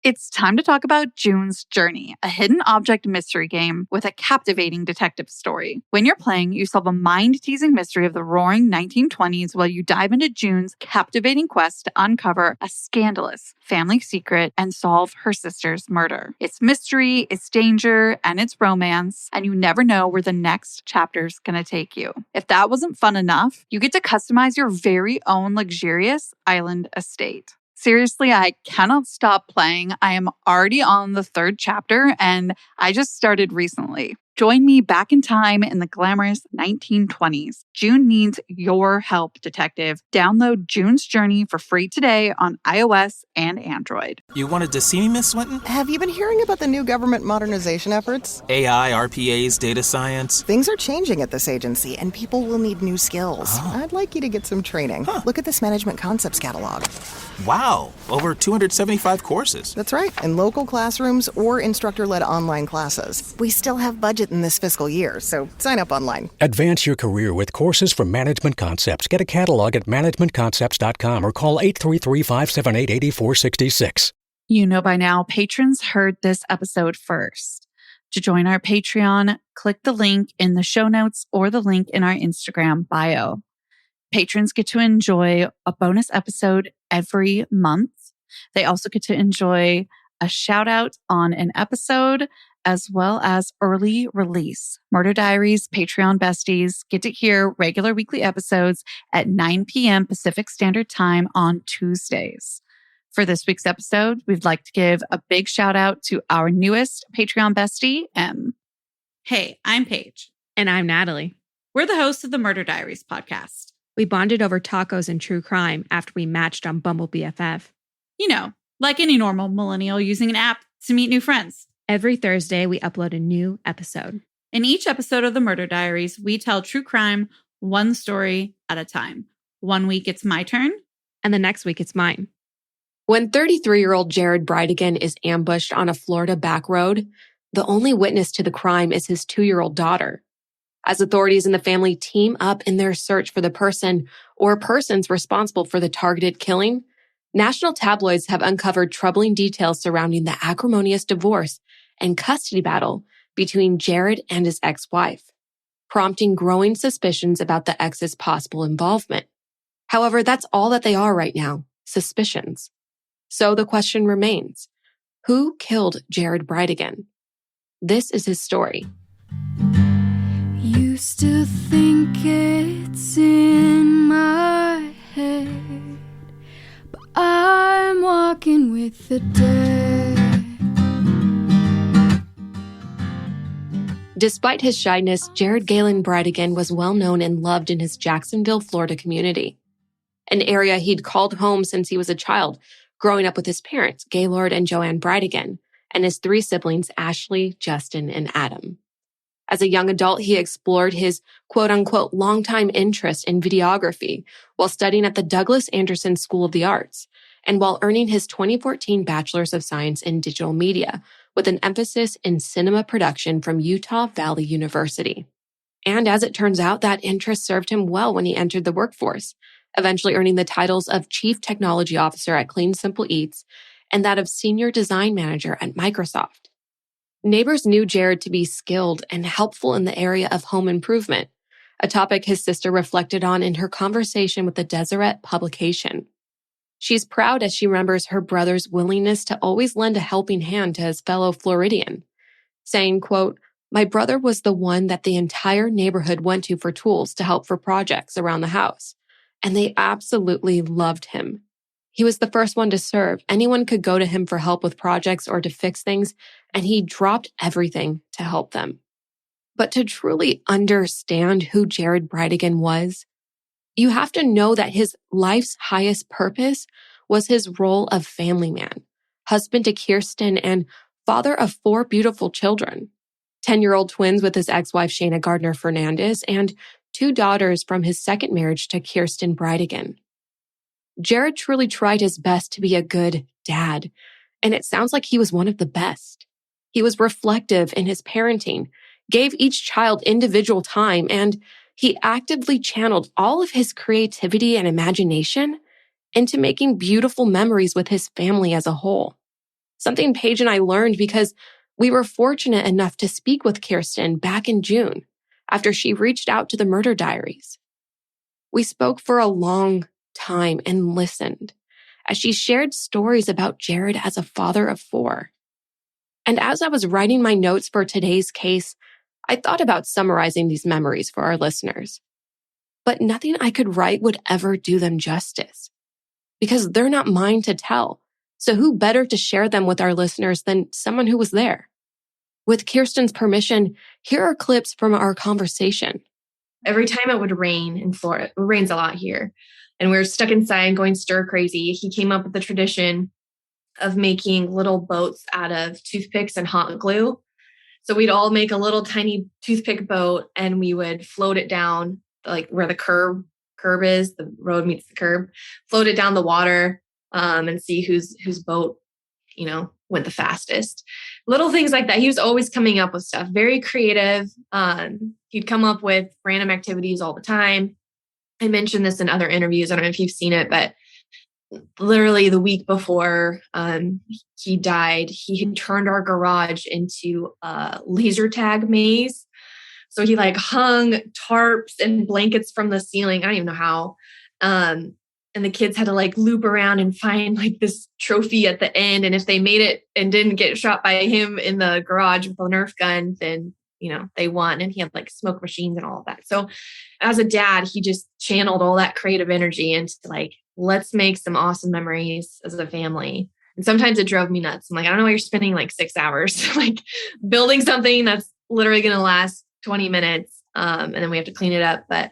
It's time to talk about June's Journey, a hidden object mystery game with a captivating detective story. When you're playing, you solve a mind-teasing mystery of the roaring 1920s while you dive into June's captivating quest to uncover a scandalous family secret and solve her sister's murder. It's mystery, it's danger, and it's romance, and you never know where the next chapter's gonna take you. If that wasn't fun enough, you get to customize your very own luxurious island estate. Seriously, I cannot stop playing. I am already on the 3rd chapter, and I just started recently. Join me back in time in the glamorous 1920s. June needs your help, detective. Download June's Journey for free today on iOS and Android. You wanted to see me, Miss Swinton? Have you been hearing about the new government modernization efforts? AI, RPAs, data science. Things are changing at this agency, and people will need new skills. I'd like you to get some training. Look at this management concepts catalog. Wow, over 275 courses. That's right, in local classrooms or instructor-led online classes. We still have budget in this fiscal year, so sign up online. Advance your career with courses from Management Concepts. Get a catalog at managementconcepts.com or call 833-578-8466. You know by now, patrons heard this episode first. To join our Patreon, click the link in the show notes or the link in our Instagram bio. Patrons get to enjoy a bonus episode every month. They also get to enjoy a shout out on an episode as well as early release. Murder Diaries Patreon besties get to hear regular weekly episodes at 9 p.m. Pacific Standard Time on Tuesdays. For this week's episode, we'd like to give a big shout out to our newest Patreon bestie, M. Hey, I'm Paige. And I'm Natalie. We're the hosts of the Murder Diaries podcast. We bonded over tacos and true crime after we matched on Bumble BFF. You know, like any normal millennial using an app to meet new friends. Every Thursday, we upload a new episode. In each episode of the Murder Diaries, we tell true crime one story at a time. One week it's my turn. And the next week it's mine. When 33-year-old Jared Bridegan is ambushed on a Florida back road, the only witness to the crime is his 2-year-old daughter. As authorities in the family team up in their search for the person or persons responsible for the targeted killing, national tabloids have uncovered troubling details surrounding the acrimonious divorce and custody battle between Jared and his ex-wife, prompting growing suspicions about the ex's possible involvement. However, that's all that they are right now, suspicions. So the question remains, who killed Jared Bridegan? This is his story. Used to think it's in my head, but I'm walking with the dead. Despite his shyness, Jared Galen Bridegan was well known and loved in his Jacksonville, Florida community, an area he'd called home since he was a child, growing up with his parents, Gaylord and Joanne Bridegan, and his 3 siblings, Ashley, Justin, and Adam. As a young adult, he explored his quote-unquote longtime interest in videography while studying at the Douglas Anderson School of the Arts and while earning his 2014 Bachelor's of Science in Digital Media with an emphasis in cinema production from Utah Valley University. And as it turns out, that interest served him well when he entered the workforce, eventually earning the titles of Chief Technology Officer at Clean Simple Eats and that of Senior Design Manager at Microsoft. Neighbors knew Jared to be skilled and helpful in the area of home improvement, a topic his sister reflected on in her conversation with the Deseret publication. She's proud as she remembers her brother's willingness to always lend a helping hand to his fellow Floridian, saying, quote, "My brother was the one that the entire neighborhood went to for tools to help for projects around the house, and they absolutely loved him. He was the first one to serve. Anyone could go to him for help with projects or to fix things, and he dropped everything to help them." But to truly understand who Jared Bridegan was, you have to know that his life's highest purpose was his role of family man, husband to Kirsten, and father of 4 beautiful children, 10-year-old twins with his ex-wife Shayna Gardner Fernandez, and 2 daughters from his second marriage to Kirsten Bridegan. Jared truly tried his best to be a good dad, and it sounds like he was one of the best. He was reflective in his parenting, gave each child individual time, and he actively channeled all of his creativity and imagination into making beautiful memories with his family as a whole. something Paige and I learned because we were fortunate enough to speak with Kirsten back in June after she reached out to the murder diaries. We spoke for a long time and listened as she shared stories about Jared as a father of 4. And as I was writing my notes for today's case, I thought about summarizing these memories for our listeners. But nothing I could write would ever do them justice because they're not mine to tell. So who better to share them with our listeners than someone who was there? With Kirsten's permission, here are clips from our conversation. Every time it would rain in Florida, it rains a lot here, and we were stuck inside going stir crazy, he came up with the tradition of making little boats out of toothpicks and hot glue. So we'd all make a little tiny toothpick boat and we would float it down, like where the curb is, the road meets the curb, float it down the water and see whose boat, went the fastest. Little things like that. He was always coming up with stuff, very creative. He'd come up with random activities all the time. I mentioned this in other interviews. I don't know if you've seen it, but literally the week before he died, he had turned our garage into a laser tag maze. So he hung tarps and blankets from the ceiling. I don't even know how. And the kids had to loop around and find this trophy at the end. And if they made it and didn't get shot by him in the garage with a Nerf gun, then, they won. And he had smoke machines and all of that. So as a dad, he just channeled all that creative energy into let's make some awesome memories as a family. And sometimes it drove me nuts. I'm I don't know why you're spending 6 hours building something that's literally going to last 20 minutes. And then we have to clean it up. But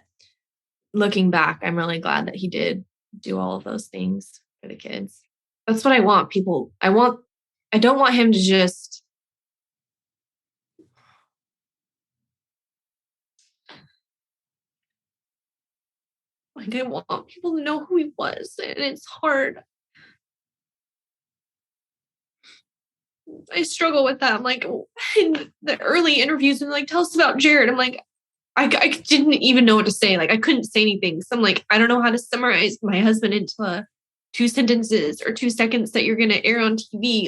looking back, I'm really glad that he did do all of those things for the kids. That's what I want people. I don't want him to just I want people to know who he was, and it's hard. I struggle with that. I'm in the early interviews and tell us about Jared. I'm I didn't even know what to say. I couldn't say anything. So I'm I don't know how to summarize my husband into 2 sentences or 2 seconds that you're going to air on TV.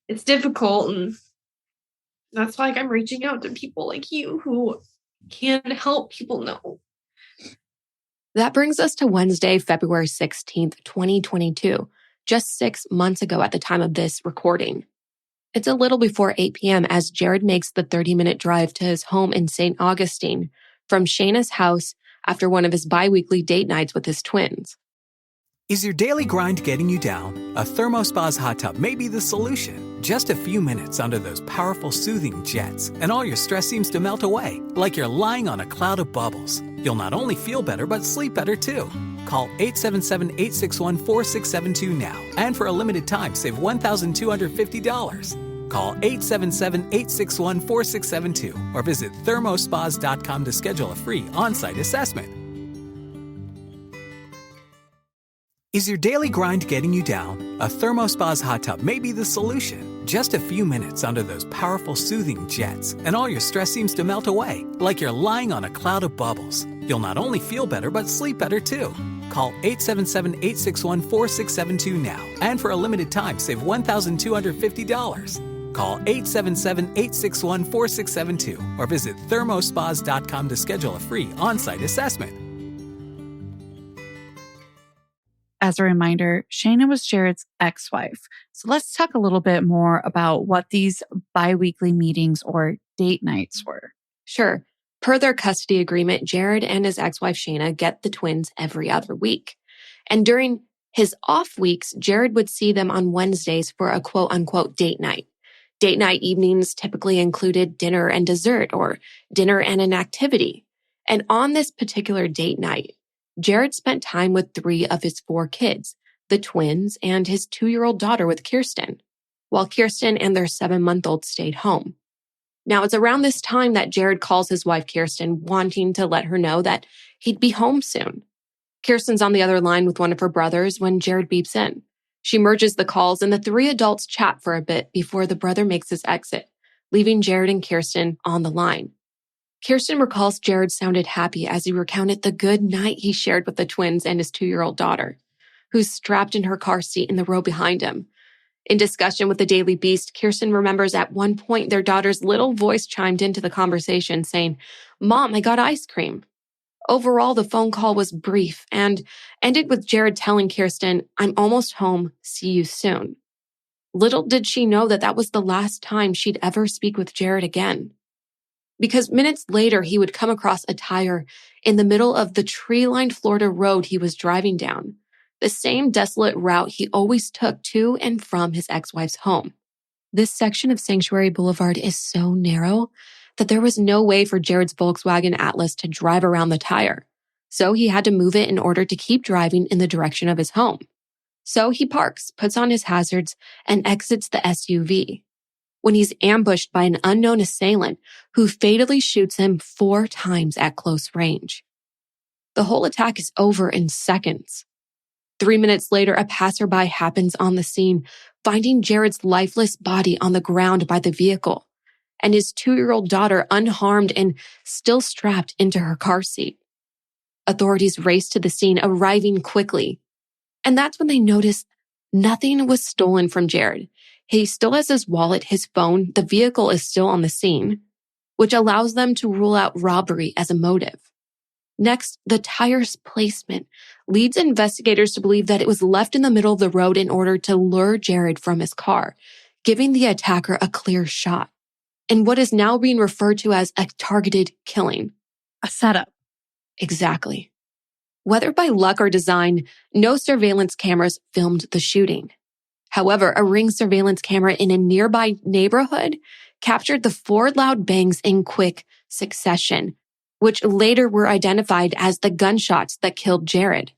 It's difficult. And that's why I'm reaching out to people like you who can help people know. That brings us to Wednesday, February 16th, 2022, just 6 months ago at the time of this recording. It's a little before 8 p.m. as Jared makes the 30-minute drive to his home in St. Augustine from Shayna's house after one of his bi-weekly date nights with his twins. Is your daily grind getting you down? A ThermoSpa's hot tub may be the solution. Just a few minutes under those powerful soothing jets, and all your stress seems to melt away, like you're lying on a cloud of bubbles. You'll not only feel better, but sleep better too. Call 877-861-4672 now. And for a limited time, save $1,250. Call 877-861-4672 or visit thermospas.com to schedule a free on-site assessment. Is your daily grind getting you down? A ThermoSpa's hot tub may be the solution. Just a few minutes under those powerful soothing jets, and all your stress seems to melt away, like you're lying on a cloud of bubbles. You'll not only feel better, but sleep better too. Call 877-861-4672 now. And for a limited time, save $1,250. Call 877-861-4672 or visit thermospas.com to schedule a free on-site assessment. As a reminder, Shayna was Jared's ex-wife. So let's talk a little bit more about what these bi-weekly meetings or date nights were. Sure. Per their custody agreement, Jared and his ex-wife Shayna get the twins every other week. And during his off weeks, Jared would see them on Wednesdays for a quote-unquote date night. Date night evenings typically included dinner and dessert or dinner and an activity. And on this particular date night, Jared spent time with 3 of his 4 kids, the twins and his 2-year-old daughter with Kirsten, while Kirsten and their 7-month-old stayed home. Now, it's around this time that Jared calls his wife Kirsten, wanting to let her know that he'd be home soon. Kirsten's on the other line with one of her brothers when Jared beeps in. She merges the calls and the 3 adults chat for a bit before the brother makes his exit, leaving Jared and Kirsten on the line. Kirsten recalls Jared sounded happy as he recounted the good night he shared with the twins and his 2-year-old daughter, who's strapped in her car seat in the row behind him. In discussion with the Daily Beast, Kirsten remembers at one point their daughter's little voice chimed into the conversation saying, "Mom, I got ice cream." Overall, the phone call was brief and ended with Jared telling Kirsten, "I'm almost home. See you soon." Little did she know that that was the last time she'd ever speak with Jared again. Because minutes later, he would come across a tire in the middle of the tree-lined Florida road he was driving down, the same desolate route he always took to and from his ex-wife's home. This section of Sanctuary Boulevard is so narrow that there was no way for Jared's Volkswagen Atlas to drive around the tire, so he had to move it in order to keep driving in the direction of his home. So he parks, puts on his hazards, and exits the SUV. When he's ambushed by an unknown assailant who fatally shoots him 4 times at close range. The whole attack is over in seconds. 3 minutes later, a passerby happens on the scene, finding Jared's lifeless body on the ground by the vehicle, and his 2-year-old daughter unharmed and still strapped into her car seat. Authorities race to the scene, arriving quickly. And that's when they notice nothing was stolen from Jared. He still has his wallet, his phone, the vehicle is still on the scene, which allows them to rule out robbery as a motive. Next, the tire's placement leads investigators to believe that it was left in the middle of the road in order to lure Jared from his car, giving the attacker a clear shot, in what is now being referred to as a targeted killing. A setup. Exactly. Whether by luck or design, no surveillance cameras filmed the shooting. However, a Ring surveillance camera in a nearby neighborhood captured the 4 loud bangs in quick succession, which later were identified as the gunshots that killed Jared.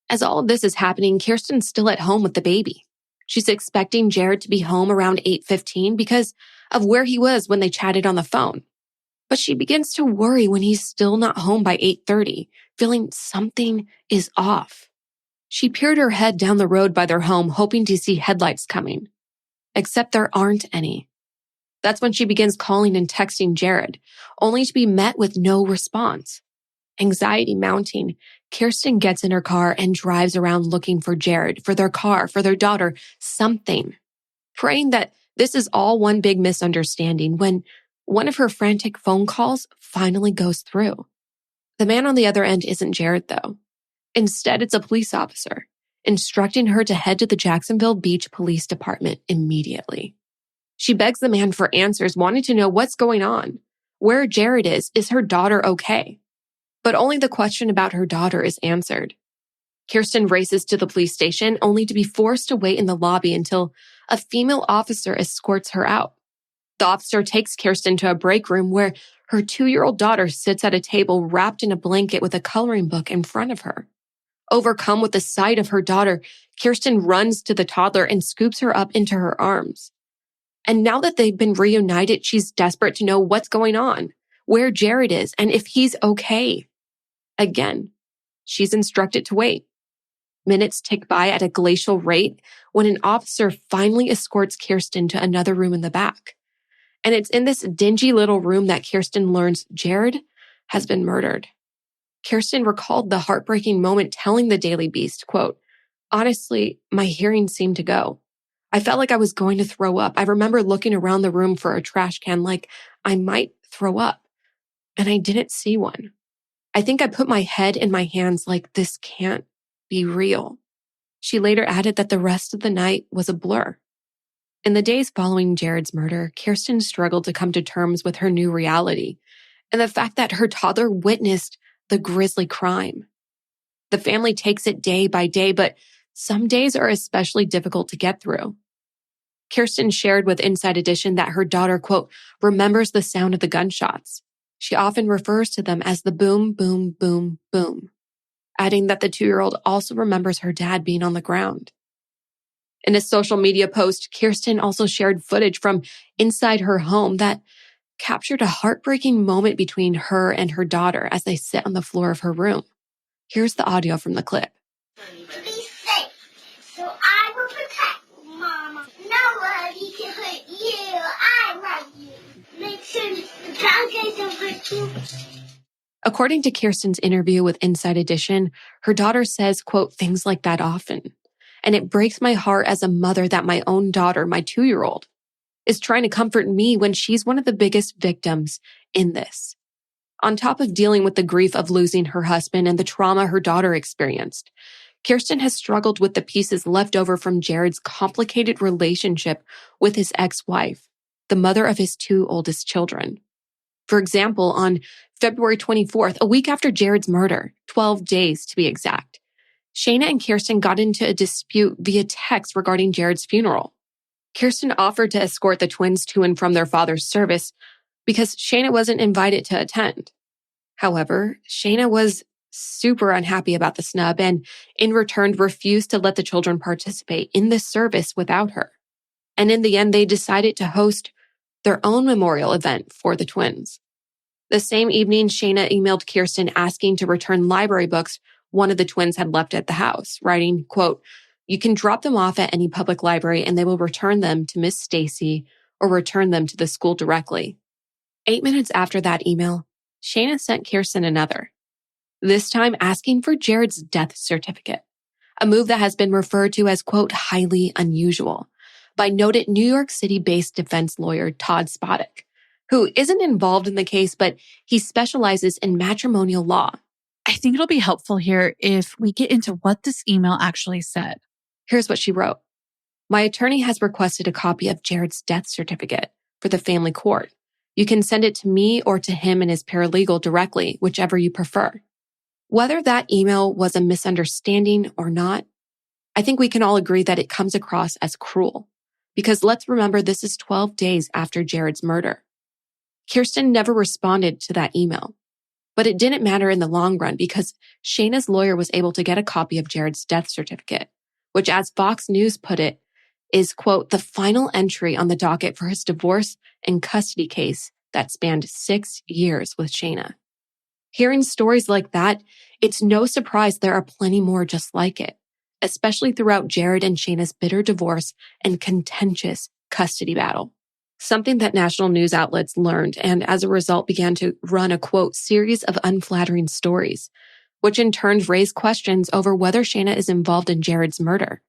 As all of this is happening, Kirsten's still at home with the baby. She's expecting Jared to be home around 8:15 because of where he was when they chatted on the phone. But she begins to worry when he's still not home by 8:30, feeling something is off. She peered her head down the road by their home, hoping to see headlights coming. Except there aren't any. That's when she begins calling and texting Jared, only to be met with no response. Anxiety mounting, Kirsten gets in her car and drives around looking for Jared, for their car, for their daughter, something. Praying that this is all one big misunderstanding when one of her frantic phone calls finally goes through. The man on the other end isn't Jared, though. Instead, it's a police officer, instructing her to head to the Jacksonville Beach Police Department immediately. She begs the man for answers, wanting to know what's going on, where Jared is her daughter okay? But only the question about her daughter is answered. Kirsten races to the police station, only to be forced to wait in the lobby until a female officer escorts her out. The officer takes Kirsten to a break room where her 2-year-old daughter sits at a table wrapped in a blanket with a coloring book in front of her. Overcome with the sight of her daughter, Kirsten runs to the toddler and scoops her up into her arms. And now that they've been reunited, she's desperate to know what's going on, where Jared is, and if he's okay. Again, she's instructed to wait. Minutes tick by at a glacial rate when an officer finally escorts Kirsten to another room in the back. And it's in this dingy little room that Kirsten learns Jared has been murdered. Kirsten recalled the heartbreaking moment, telling the Daily Beast, quote, "Honestly, my hearing seemed to go. I felt like I was going to throw up. I remember looking around the room for a trash can like I might throw up, and I didn't see one. I think I put my head in my hands like this can't be real." She later added that the rest of the night was a blur. In the days following Jared's murder, Kirsten struggled to come to terms with her new reality and the fact that her toddler witnessed the grisly crime. The family takes it day by day, but some days are especially difficult to get through. Kirsten shared with Inside Edition that her daughter, quote, remembers the sound of the gunshots. She often refers to them as the boom, boom, boom, boom, adding that the 2-year-old also remembers her dad being on the ground. In a social media post, Kirsten also shared footage from inside her home that captured a heartbreaking moment between her and her daughter as they sit on the floor of her room. Here's the audio from the clip. To be safe, so I will protect you, Mama. Nobody can hurt you. I love you. Make sure the child doesn't hurt you. According to Kirsten's interview with Inside Edition, her daughter says, quote, things like that often. And it breaks my heart as a mother that my own daughter, my 2-year-old, is trying to comfort me when she's one of the biggest victims in this. On top of dealing with the grief of losing her husband and the trauma her daughter experienced, Kirsten has struggled with the pieces left over from Jared's complicated relationship with his ex-wife, the mother of his 2 oldest children. For example, on February 24th, a week after Jared's murder, 12 days to be exact, Shayna and Kirsten got into a dispute via text regarding Jared's funeral. Kirsten offered to escort the twins to and from their father's service because Shayna wasn't invited to attend. However, Shayna was super unhappy about the snub and in return refused to let the children participate in the service without her. And in the end, they decided to host their own memorial event for the twins. The same evening, Shayna emailed Kirsten asking to return library books one of the twins had left at the house, writing, quote, "You can drop them off at any public library and they will return them to Miss Stacy or return them to the school directly." 8 minutes after that email, Shayna sent Kirsten another, this time asking for Jared's death certificate, a move that has been referred to as, quote, highly unusual by noted New York City-based defense lawyer Todd Spodek, who isn't involved in the case, but he specializes in matrimonial law. I think it'll be helpful here if we get into what this email actually said. Here's what she wrote. "My attorney has requested a copy of Jared's death certificate for the family court. You can send it to me or to him and his paralegal directly, whichever you prefer." Whether that email was a misunderstanding or not, I think we can all agree that it comes across as cruel. Because let's remember, this is 12 days after Jared's murder. Kirsten never responded to that email. But it didn't matter in the long run because Shayna's lawyer was able to get a copy of Jared's death certificate, which, as Fox News put it, is, quote, the final entry on the docket for his divorce and custody case that spanned 6 years with Shayna. Hearing stories like that, it's no surprise there are plenty more just like it, especially throughout Jared and Shayna's bitter divorce and contentious custody battle. Something that national news outlets learned and as a result began to run a, quote, series of unflattering stories, which in turn raised questions over whether Shayna is involved in Jared's murder.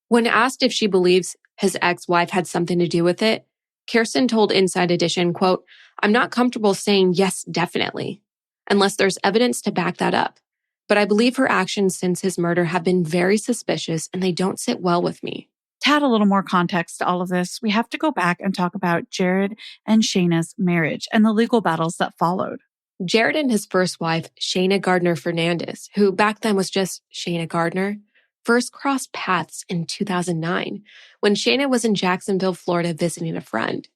When asked if she believes his ex-wife had something to do with it, Kirsten told Inside Edition, quote, "I'm not comfortable saying yes, definitely, unless there's evidence to back that up. But I believe her actions since his murder have been very suspicious and they don't sit well with me." To add a little more context to all of this, we have to go back and talk about Jared and Shayna's marriage and the legal battles that followed. Jared and his first wife, Shayna Gardner Fernandez, who back then was just Shayna Gardner, first crossed paths in 2009 when Shayna was in Jacksonville, Florida, visiting a friend.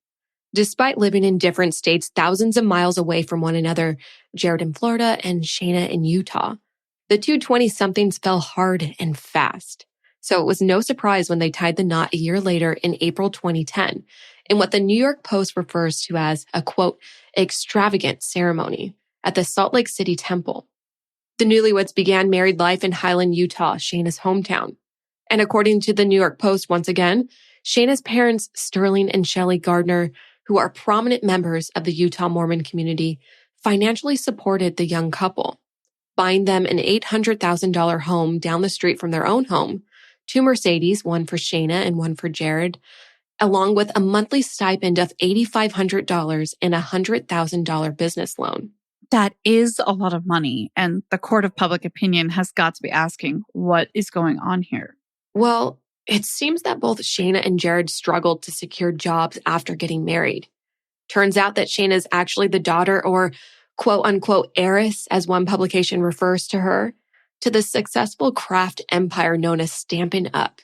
Despite living in different states thousands of miles away from one another, Jared in Florida and Shayna in Utah, the two 20-somethings fell hard and fast. So it was no surprise when they tied the knot a year later in April 2010 in what the New York Post refers to as a, quote, extravagant ceremony at the Salt Lake City Temple. The newlyweds began married life in Highland, Utah, Shayna's hometown. And according to the New York Post, once again, Shayna's parents, Sterling and Shelley Gardner, who are prominent members of the Utah Mormon community, financially supported the young couple, buying them an $800,000 home down the street from their own home, 2 Mercedes, one for Shayna and one for Jared, along with a monthly stipend of $8,500 and a $100,000 business loan. That is a lot of money, and the court of public opinion has got to be asking, what is going on here? Well, it seems that both Shayna and Jared struggled to secure jobs after getting married. Turns out that Shayna is actually the daughter or quote-unquote heiress, as one publication refers to her, to the successful craft empire known as Stampin' Up.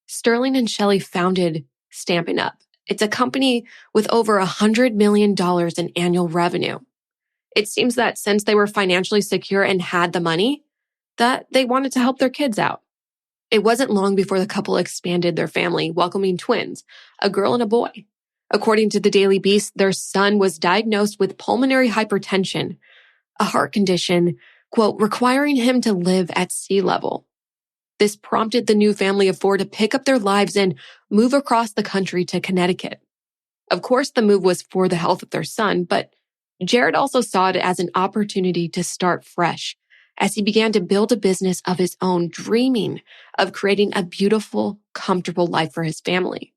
Sterling and Shelley founded Stampin' Up. It's a company with over $100 million in annual revenue. It seems that since they were financially secure and had the money, that they wanted to help their kids out. It wasn't long before the couple expanded their family, welcoming twins, a girl and a boy. According to the Daily Beast, their son was diagnosed with pulmonary hypertension, a heart condition, quote, requiring him to live at sea level. This prompted the new family of 4 to pick up their lives and move across the country to Connecticut. Of course, the move was for the health of their son, but Jared also saw it as an opportunity to start fresh as he began to build a business of his own, dreaming of creating a beautiful, comfortable life for his family.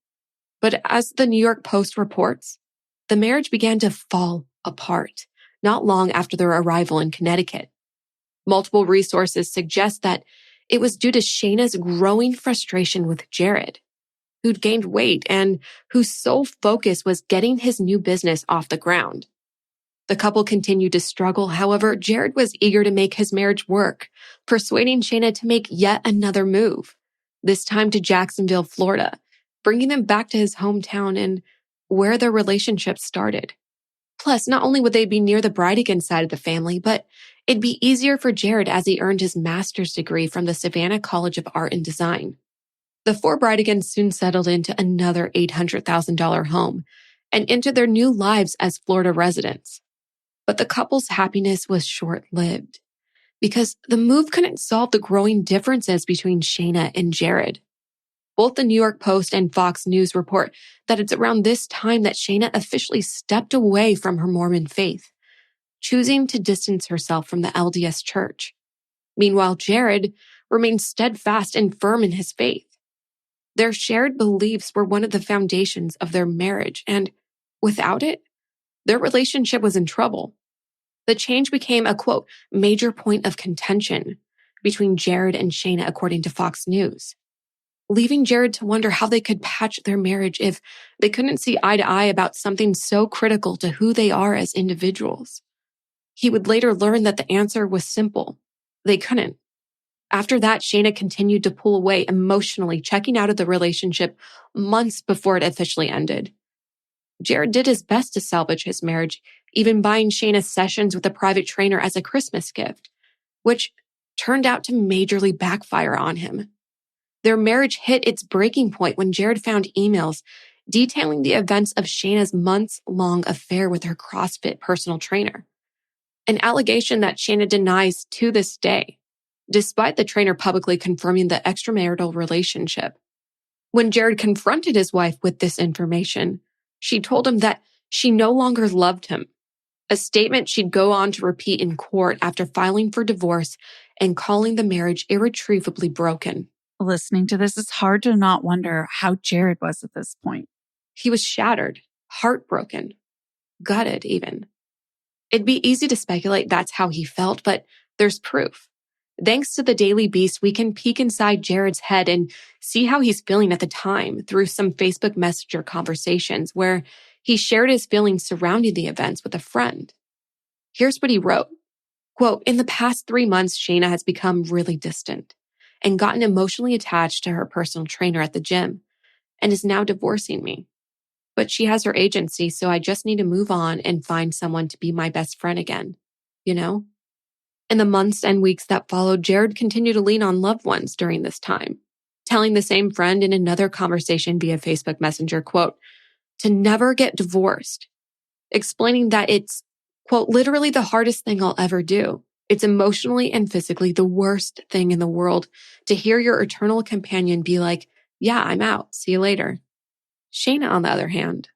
But as the New York Post reports, the marriage began to fall apart not long after their arrival in Connecticut. Multiple resources suggest that it was due to Shayna's growing frustration with Jared, who'd gained weight and whose sole focus was getting his new business off the ground. The couple continued to struggle. However, Jared was eager to make his marriage work, persuading Shayna to make yet another move, this time to Jacksonville, Florida, bringing them back to his hometown and where their relationship started. Plus, not only would they be near the Bridegan side of the family, but it'd be easier for Jared as he earned his master's degree from the Savannah College of Art and Design. The four Bridegan's soon settled into another $800,000 home and into their new lives as Florida residents. But the couple's happiness was short-lived because the move couldn't solve the growing differences between Shayna and Jared. Both the New York Post and Fox News report that it's around this time that Shayna officially stepped away from her Mormon faith, choosing to distance herself from the LDS Church. Meanwhile, Jared remained steadfast and firm in his faith. Their shared beliefs were one of the foundations of their marriage, and without it, their relationship was in trouble. The change became a, quote, major point of contention between Jared and Shayna, according to Fox News, leaving Jared to wonder how they could patch their marriage if they couldn't see eye to eye about something so critical to who they are as individuals. He would later learn that the answer was simple. They couldn't. After that, Shayna continued to pull away emotionally, checking out of the relationship months before it officially ended. Jared did his best to salvage his marriage, even buying Shayna sessions with a private trainer as a Christmas gift, which turned out to majorly backfire on him. Their marriage hit its breaking point when Jared found emails detailing the events of Shayna's months-long affair with her CrossFit personal trainer, an allegation that Shayna denies to this day, despite the trainer publicly confirming the extramarital relationship. When Jared confronted his wife with this information, she told him that she no longer loved him, a statement she'd go on to repeat in court after filing for divorce and calling the marriage irretrievably broken. Listening to this, it's hard to not wonder how Jared was at this point. He was shattered, heartbroken, gutted even. It'd be easy to speculate that's how he felt, but there's proof. Thanks to the Daily Beast, we can peek inside Jared's head and see how he's feeling at the time through some Facebook Messenger conversations where he shared his feelings surrounding the events with a friend. Here's what he wrote. Quote, "In the past 3 months, Shayna has become really distant and gotten emotionally attached to her personal trainer at the gym and is now divorcing me. But she has her agency, so I just need to move on and find someone to be my best friend again. You know?" In the months and weeks that followed, Jared continued to lean on loved ones during this time, telling the same friend in another conversation via Facebook Messenger, quote, to never get divorced, explaining that it's, quote, literally the hardest thing I'll ever do. It's emotionally and physically the worst thing in the world to hear your eternal companion be like, yeah, I'm out. See you later. Shayna, on the other hand,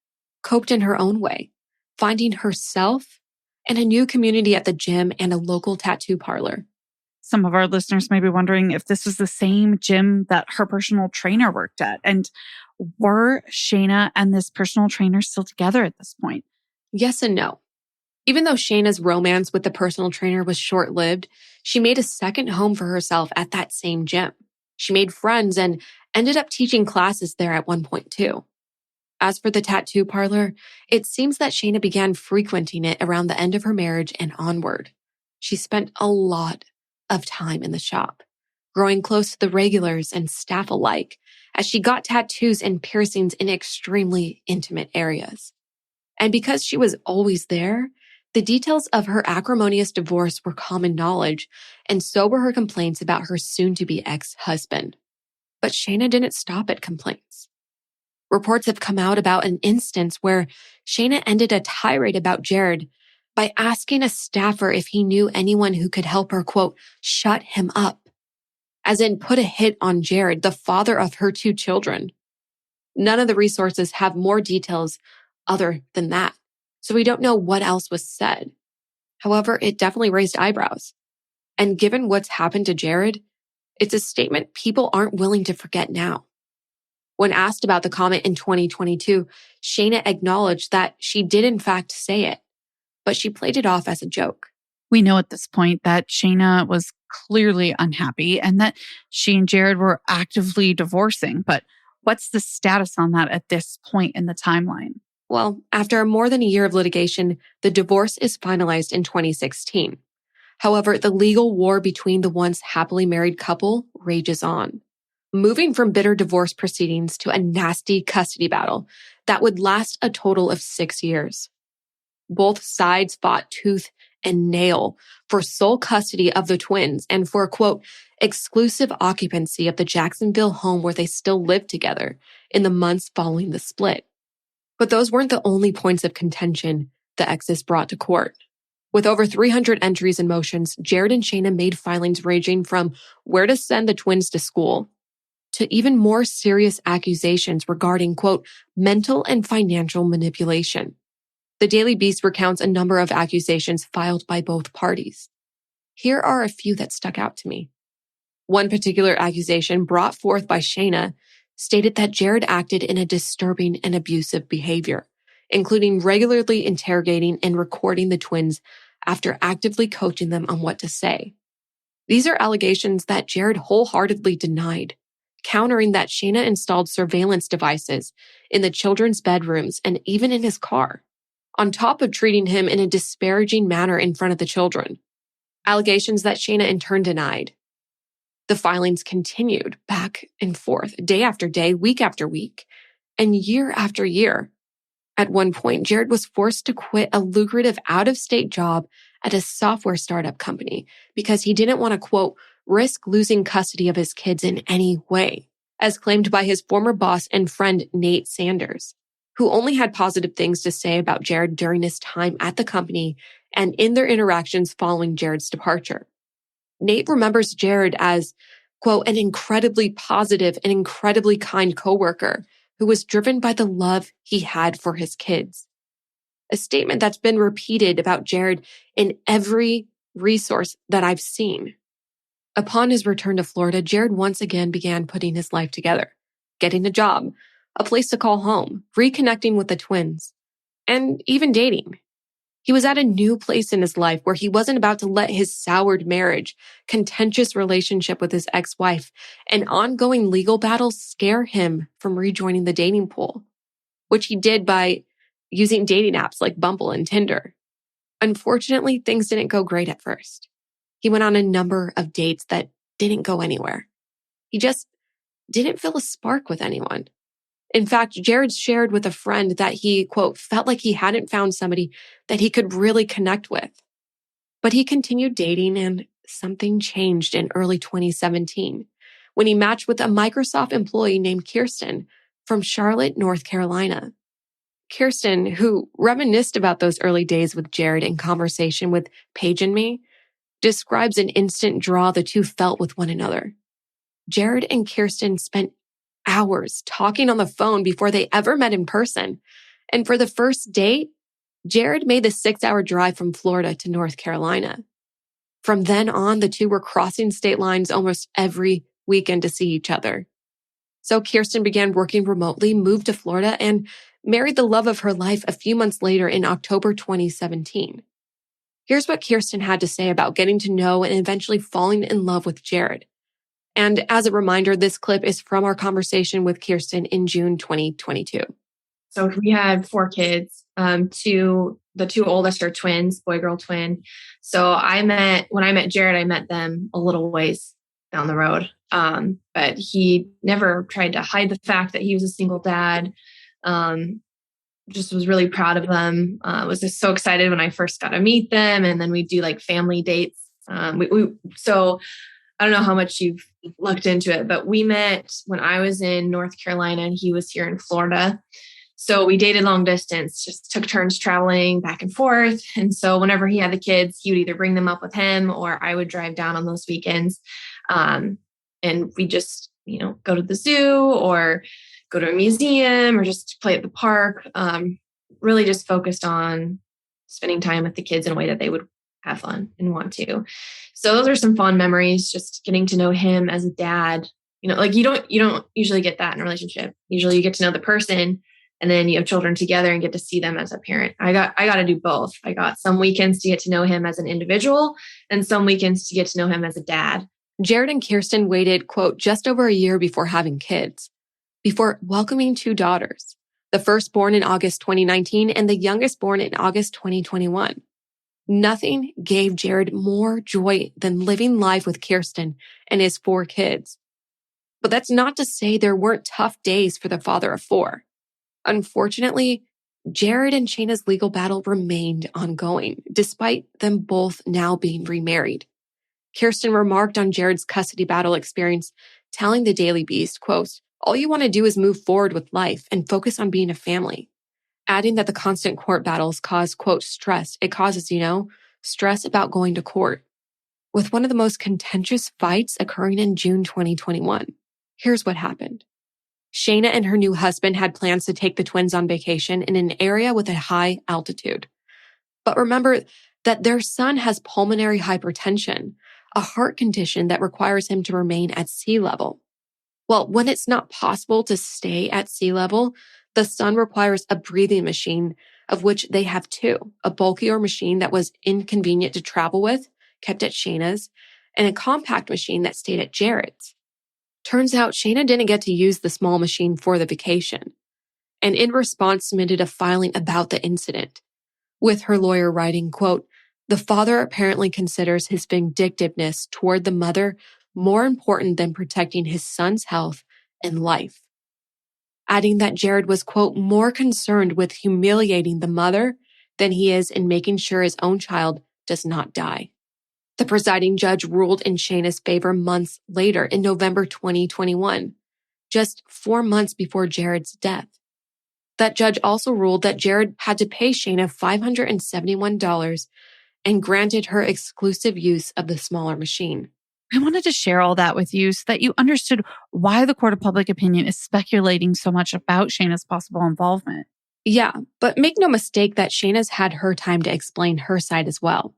coped in her own way, finding herself and a new community at the gym and a local tattoo parlor. Some of our listeners may be wondering if this was the same gym that her personal trainer worked at. And were Shayna and this personal trainer still together at this point? Yes and no. Even though Shayna's romance with the personal trainer was short-lived, she made a second home for herself at that same gym. She made friends and ended up teaching classes there at one point too. As for the tattoo parlor, it seems that Shayna began frequenting it around the end of her marriage and onward. She spent a lot of time in the shop, growing close to the regulars and staff alike, as she got tattoos and piercings in extremely intimate areas. And because she was always there, the details of her acrimonious divorce were common knowledge, and so were her complaints about her soon-to-be ex-husband. But Shayna didn't stop at complaints. Reports have come out about an instance where Shayna ended a tirade about Jared by asking a staffer if he knew anyone who could help her, quote, shut him up, as in put a hit on Jared, the father of her 2 children. None of the resources have more details other than that, so we don't know what else was said. However, it definitely raised eyebrows. And given what's happened to Jared, it's a statement people aren't willing to forget now. When asked about the comment in 2022, Shayna acknowledged that she did in fact say it, but she played it off as a joke. We know at this point that Shayna was clearly unhappy and that she and Jared were actively divorcing. But what's the status on that at this point in the timeline? Well, after more than a year of litigation, the divorce is finalized in 2016. However, the legal war between the once happily married couple rages on, moving from bitter divorce proceedings to a nasty custody battle that would last a total of 6 years. Both sides fought tooth and nail for sole custody of the twins and for, quote, exclusive occupancy of the Jacksonville home where they still lived together in the months following the split. But those weren't the only points of contention the exes brought to court. With over 300 entries and motions, Jared and Shayna made filings ranging from where to send the twins to school to even more serious accusations regarding, quote, mental and financial manipulation. The Daily Beast recounts a number of accusations filed by both parties. Here are a few that stuck out to me. One particular accusation brought forth by Shayna stated that Jared acted in a disturbing and abusive behavior, including regularly interrogating and recording the twins after actively coaching them on what to say. These are allegations that Jared wholeheartedly denied, countering that Shayna installed surveillance devices in the children's bedrooms and even in his car, on top of treating him in a disparaging manner in front of the children. Allegations that Shayna in turn denied. The filings continued back and forth, day after day, week after week, and year after year. At one point, Jared was forced to quit a lucrative out-of-state job at a software startup company because he didn't want to, quote, risk losing custody of his kids in any way, as claimed by his former boss and friend Nate Sanders, who only had positive things to say about Jared during his time at the company and in their interactions following Jared's departure. Nate remembers Jared as, quote, an incredibly positive and incredibly kind coworker who was driven by the love he had for his kids. A statement that's been repeated about Jared in every resource that I've seen. Upon his return to Florida, Jared once again began putting his life together, getting a job, a place to call home, reconnecting with the twins, and even dating. He was at a new place in his life where he wasn't about to let his soured marriage, contentious relationship with his ex-wife, and ongoing legal battles scare him from rejoining the dating pool, which he did by using dating apps like Bumble and Tinder. Unfortunately, things didn't go great at first. He went on a number of dates that didn't go anywhere. He just didn't feel a spark with anyone. In fact, Jared shared with a friend that he, quote, felt like he hadn't found somebody that he could really connect with. But he continued dating and something changed in early 2017 when he matched with a Microsoft employee named Kirsten from Charlotte, North Carolina. Kirsten, who reminisced about those early days with Jared in conversation with Paige and me, describes an instant draw the two felt with one another. Jared and Kirsten spent hours talking on the phone before they ever met in person. And for the first date, Jared made the 6-hour drive from Florida to North Carolina. From then on, the two were crossing state lines almost every weekend to see each other. So Kirsten began working remotely, moved to Florida, and married the love of her life a few months later in October 2017. Here's what Kirsten had to say about getting to know and eventually falling in love with Jared. And as a reminder, this clip is from our conversation with Kirsten in June 2022. So we had 4 kids. The 2 oldest are twins, boy-girl twin. So when I met Jared, I met them a little ways down the road. But he never tried to hide the fact that he was a single dad. Just was really proud of them. Was just so excited when I first got to meet them. And then we do like family dates. So I don't know how much you've looked into it, but we met when I was in North Carolina and he was here in Florida. So we dated long distance, just took turns traveling back and forth. And so whenever he had the kids, he would either bring them up with him or I would drive down on those weekends. And we just, go to the zoo or go to a museum or just play at the park. Really just focused on spending time with the kids in a way that they would have fun and want to. So those are some fond memories, just getting to know him as a dad. You know, like you don't usually get that in a relationship. Usually you get to know the person and then you have children together and get to see them as a parent. I got to do both. I got some weekends to get to know him as an individual and some weekends to get to know him as a dad. Jared and Kirsten waited, quote, just over a year before having kids, before welcoming 2 daughters, the first born in August 2019 and the youngest born in August 2021. Nothing gave Jared more joy than living life with Kirsten and his 4 kids. But that's not to say there weren't tough days for the father of 4. Unfortunately, Jared and Shayna's legal battle remained ongoing, despite them both now being remarried. Kirsten remarked on Jared's custody battle experience, telling the Daily Beast, quote, all you want to do is move forward with life and focus on being a family. Adding that the constant court battles cause, quote, stress. It causes, stress about going to court. With one of the most contentious fights occurring in June 2021. Here's what happened. Shayna and her new husband had plans to take the twins on vacation in an area with a high altitude. But remember that their son has pulmonary hypertension, a heart condition that requires him to remain at sea level. Well, when it's not possible to stay at sea level, the son requires a breathing machine, of which they have 2, a bulkier machine that was inconvenient to travel with, kept at Shayna's, and a compact machine that stayed at Jared's. Turns out Shayna didn't get to use the small machine for the vacation, and in response submitted a filing about the incident, with her lawyer writing, quote, the father apparently considers his vindictiveness toward the mother more important than protecting his son's health and life. Adding that Jared was, quote, more concerned with humiliating the mother than he is in making sure his own child does not die. The presiding judge ruled in Shayna's favor months later in November 2021, just 4 months before Jared's death. That judge also ruled that Jared had to pay Shayna $571 and granted her exclusive use of the smaller machine. I wanted to share all that with you so that you understood why the court of public opinion is speculating so much about Shayna's possible involvement. Yeah, but make no mistake that Shayna's had her time to explain her side as well,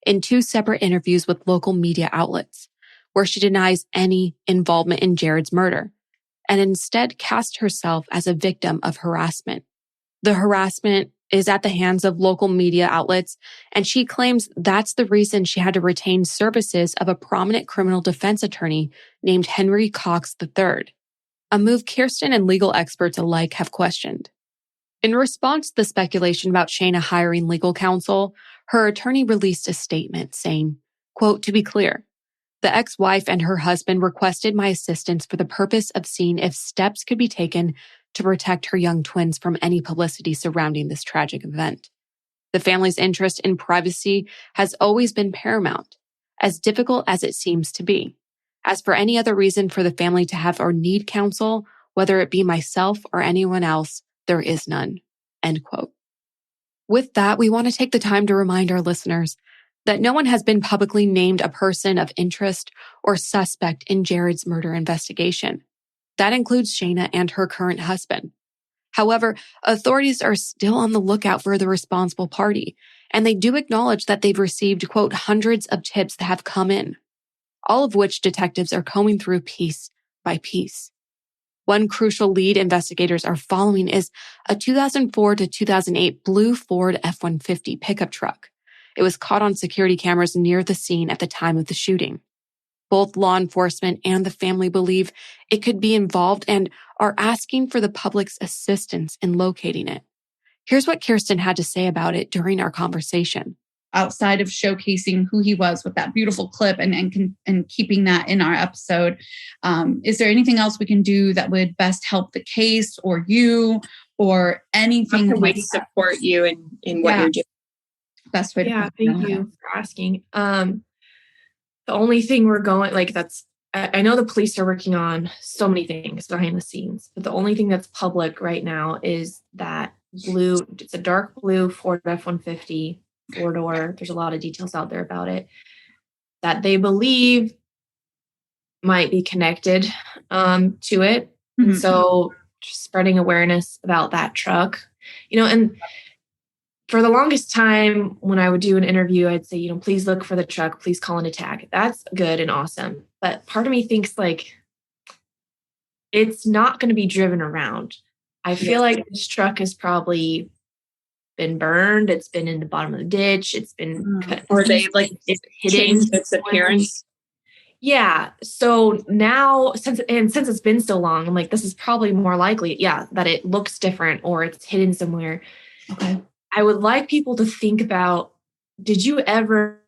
in 2 separate interviews with local media outlets, where she denies any involvement in Jared's murder, and instead cast herself as a victim of harassment. The harassment is at the hands of local media outlets, and she claims that's the reason she had to retain services of a prominent criminal defense attorney named Henry Cox III, a move Kirsten and legal experts alike have questioned. In response to the speculation about Shayna hiring legal counsel, her attorney released a statement saying, quote, to be clear, the ex-wife and her husband requested my assistance for the purpose of seeing if steps could be taken to protect her young twins from any publicity surrounding this tragic event. The family's interest in privacy has always been paramount, as difficult as it seems to be. As for any other reason for the family to have or need counsel, whether it be myself or anyone else, there is none. End quote. With that, we want to take the time to remind our listeners that no one has been publicly named a person of interest or suspect in Jared's murder investigation. That includes Shayna and her current husband. However, authorities are still on the lookout for the responsible party, and they do acknowledge that they've received, quote, hundreds of tips that have come in, all of which detectives are combing through piece by piece. One crucial lead investigators are following is a 2004 to 2008 blue Ford F-150 pickup truck. It was caught on security cameras near the scene at the time of the shooting. Both law enforcement and the family believe it could be involved and are asking for the public's assistance in locating it. Here's what Kirsten had to say about it during our conversation. Outside of showcasing who he was with that beautiful clip and keeping that in our episode, is there anything else we can do that would best help the case or you or anything? A way to support you in what you're doing. Best way to thank you for asking. The only thing we're going, I know the police are working on so many things behind the scenes, but the only thing that's public right now is that blue, it's a dark blue Ford F-150 four-door. There's a lot of details out there about it that they believe might be connected to it. Mm-hmm. And so just spreading awareness about that truck, and for the longest time, when I would do an interview, I'd say, please look for the truck, please call in a tag. That's good and awesome. But part of me thinks like, it's not going to be driven around. I feel like this truck has probably been burned. It's been in the bottom of the ditch. It's been cut. Or they it's changed its appearance. Yeah. So now, since it's been so long, I'm like, this is probably more likely, that it looks different or it's hidden somewhere. Okay. I would like people to think about, did you ever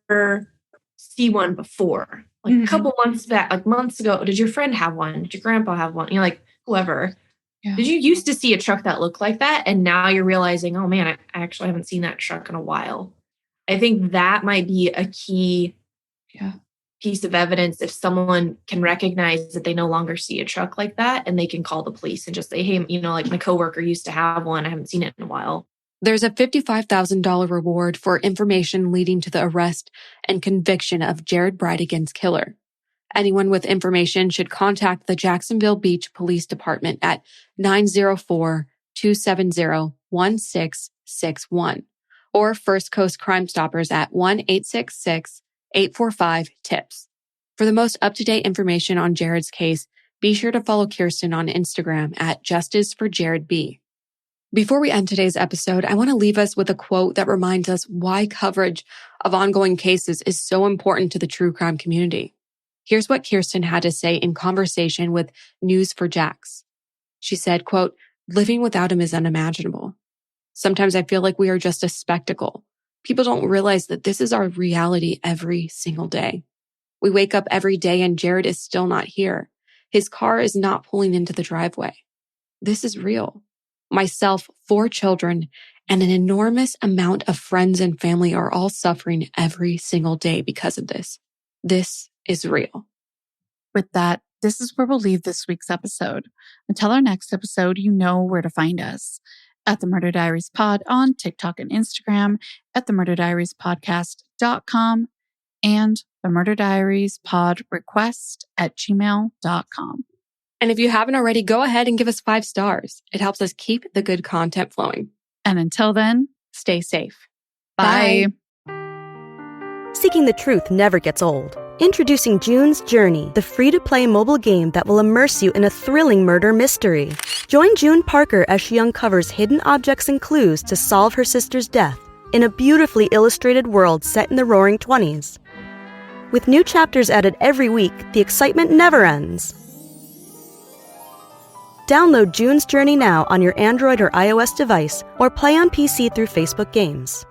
see one before? Like a couple months back, like months ago, did your friend have one? Did your grandpa have one? Like whoever. Yeah. Did you used to see a truck that looked like that? And now you're realizing, oh man, I actually haven't seen that truck in a while. I think that might be a key piece of evidence if someone can recognize that they no longer see a truck like that, and they can call the police and just say, hey, like my coworker used to have one. I haven't seen it in a while. There's a $55,000 reward for information leading to the arrest and conviction of Jared Bridegan's killer. Anyone with information should contact the Jacksonville Beach Police Department at 904-270-1661 or First Coast Crime Stoppers at 1-866-845-TIPS. For the most up-to-date information on Jared's case, be sure to follow Kirsten on Instagram at JusticeForJaredB. Before we end today's episode, I want to leave us with a quote that reminds us why coverage of ongoing cases is so important to the true crime community. Here's what Kirsten had to say in conversation with News4Jax. She said, quote, living without him is unimaginable. Sometimes I feel like we are just a spectacle. People don't realize that this is our reality every single day. We wake up every day and Jared is still not here. His car is not pulling into the driveway. This is real. Myself, 4 children, and an enormous amount of friends and family are all suffering every single day because of this. This is real. With that, this is where we'll leave this week's episode. Until our next episode, you know where to find us. At the Murder Diaries Pod on TikTok and Instagram, at the murderdiariespodcast.com, and the Murder Diaries Pod request at gmail.com. And if you haven't already, go ahead and give us 5 stars. It helps us keep the good content flowing. And until then, stay safe. Bye. Seeking the truth never gets old. Introducing June's Journey, the free-to-play mobile game that will immerse you in a thrilling murder mystery. Join June Parker as she uncovers hidden objects and clues to solve her sister's death in a beautifully illustrated world set in the Roaring '20s. With new chapters added every week, the excitement never ends. Download June's Journey now on your Android or iOS device, or play on PC through Facebook Games.